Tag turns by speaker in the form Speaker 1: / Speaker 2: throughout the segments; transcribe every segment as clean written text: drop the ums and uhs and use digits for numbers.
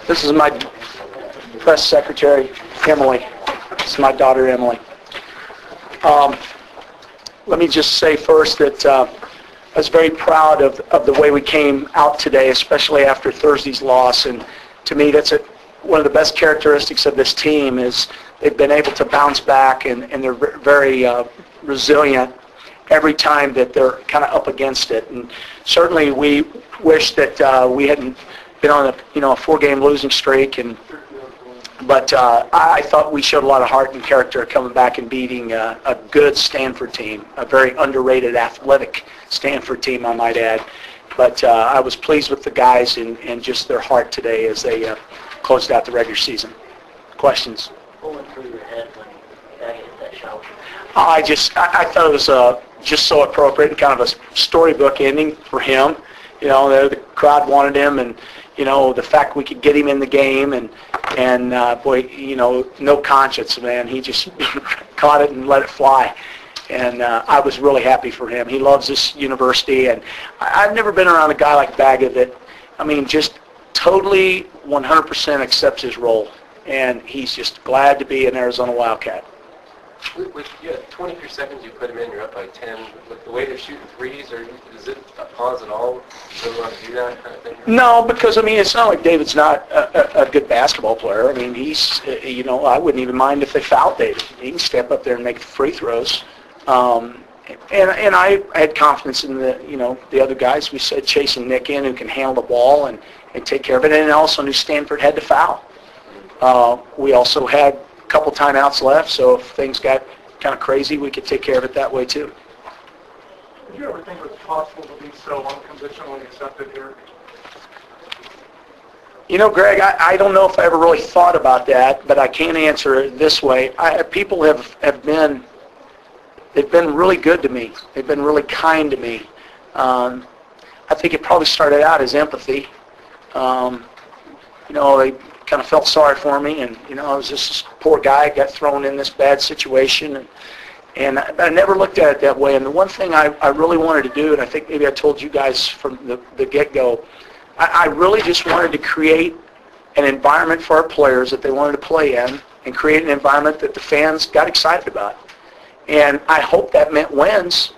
Speaker 1: This is my press secretary, Emily. This is my daughter, Emily. Let me just say first that I was very proud of the way we came out today, especially after Thursday's loss. And to me, that's one of the best characteristics of this team is they've been able to bounce back, and they're very resilient every time that they're kind of up against it. And certainly we wish that we hadn't been on a 4-game losing streak, but I thought we showed a lot of heart and character coming back and beating a good Stanford team, a very underrated athletic Stanford team, I might add. But I was pleased with the guys and just their heart today as they closed out the regular season. Questions?
Speaker 2: What went through your head when that hit that shot?
Speaker 1: I thought it was just so appropriate and kind of a storybook ending for him. The crowd wanted him, and the fact we could get him in the game, and boy, no conscience, man. He just caught it and let it fly. And I was really happy for him. He loves this university, and I've never been around a guy like Baga that, just totally 100% accepts his role, and he's just glad to be an Arizona Wildcat.
Speaker 3: With 23 seconds you put him in, you're up by 10. With the way they're shooting threes, or is it a pause at all? Do you want to do that kind of thing?
Speaker 1: No, because, it's not like David's not a good basketball player. He's, I wouldn't even mind if they fouled David. He can step up there and make free throws. And I had confidence in the other guys. We said chasing Nick in who can handle the ball and take care of it. And also knew Stanford had to foul. We also had a couple timeouts left, so if things got kind of crazy, we could take care of it that way too.
Speaker 4: Did you ever think it was possible to be so unconditionally accepted here?
Speaker 1: Greg, I don't know if I ever really thought about that, but I can answer it this way. People have been, they've been really good to me. They've been really kind to me. I think it probably started out as empathy. They kind of felt sorry for me, and I was just this poor guy, got thrown in this bad situation, and I never looked at it that way. And the one thing I really wanted to do, and I think maybe I told you guys from the get-go, I really just wanted to create an environment for our players that they wanted to play in, and create an environment that the fans got excited about. And I hope that meant wins,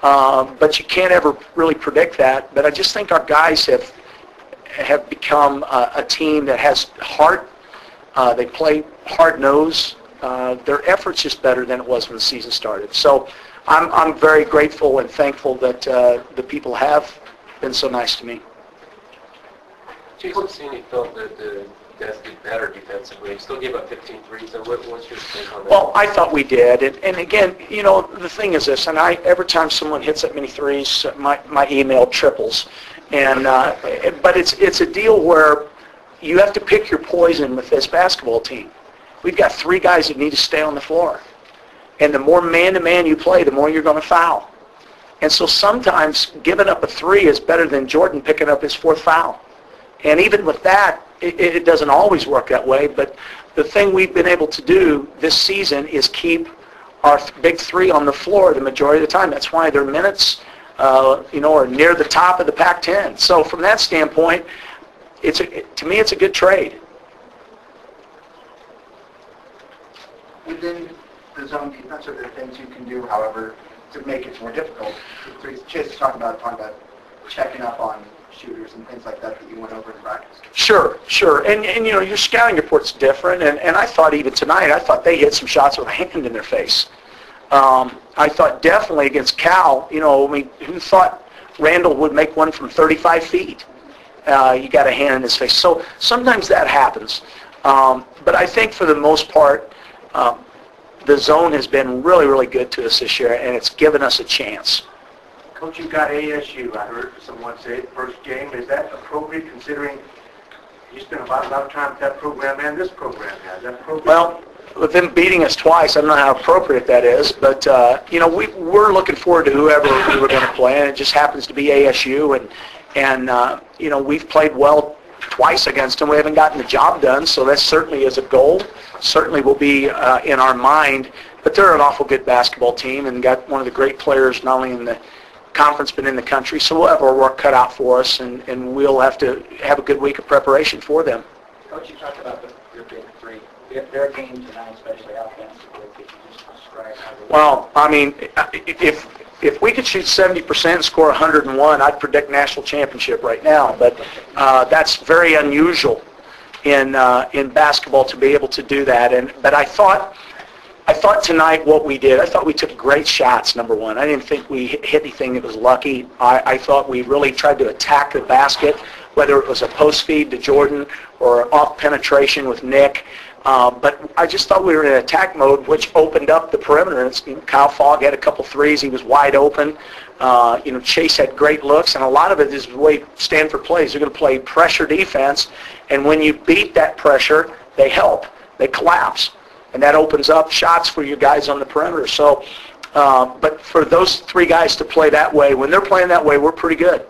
Speaker 1: but you can't ever really predict that. But I just think our guys have become a team that has heart. They play hard-nosed. Their effort's just better than it was when the season started. So I'm very grateful and thankful that the people have been so nice to me.
Speaker 3: Jason Cini felt that the Nets did better defensively. He still gave up 15 threes. So what's your take on that? Well,
Speaker 1: I thought we did. And again, the thing is this, and every time someone hits that many threes, my email triples. And but it's a deal where you have to pick your poison with this basketball team. We've got 3 guys that need to stay on the floor. And the more man-to-man you play, the more you're going to foul. And so sometimes giving up a 3 is better than Jordan picking up his 4th foul. And even with that, it doesn't always work that way. But the thing we've been able to do this season is keep our big 3 on the floor the majority of the time. That's why their minutes are near the top of the Pac-10. So from that standpoint, to me, it's a good trade.
Speaker 5: Within the zone defense, are there things you can do, however, to make it more difficult? So Chase talking about checking up on shooters and things like that you went over in practice.
Speaker 1: Sure. And your scouting report's different. And I thought even tonight, I thought they hit some shots with a hand in their face. I thought definitely against Cal, who thought Randall would make one from 35 feet? You got a hand in his face. So sometimes that happens. But I think for the most part, the zone has been really, really good to us this year, and it's given us a chance.
Speaker 4: Coach, you've got ASU. I heard someone say it first game. Is that appropriate considering you spent a lot of time with that program and this program has? Is that appropriate? Well,
Speaker 1: with them beating us twice, I don't know how appropriate that is, but we're looking forward to whoever we were going to play, and it just happens to be ASU, and we've played well twice against them. We haven't gotten the job done, so that certainly is a goal. Certainly will be in our mind, but they're an awful good basketball team and got one of the great players not only in the conference but in the country, so we'll have our work cut out for us, and we'll have to have a good week of preparation for them.
Speaker 6: Coach, you talked about your big three. Their game tonight, especially offensively, could you just describe how they...
Speaker 1: Well, I mean, if we could shoot 70% and score 101, I'd predict national championship right now. But that's very unusual in basketball to be able to do that. But I thought tonight what we did, I thought we took great shots, number one. I didn't think we hit anything that was lucky. I thought we really tried to attack the basket, whether it was a post feed to Jordan or off penetration with Nick. But I just thought we were in attack mode, which opened up the perimeter. And Kyle Fogg had a couple threes. He was wide open. Chase had great looks, and a lot of it is the way Stanford plays. They're going to play pressure defense, and when you beat that pressure, they help. They collapse, and that opens up shots for you guys on the perimeter. So, but for those three guys to play that way, when they're playing that way, we're pretty good.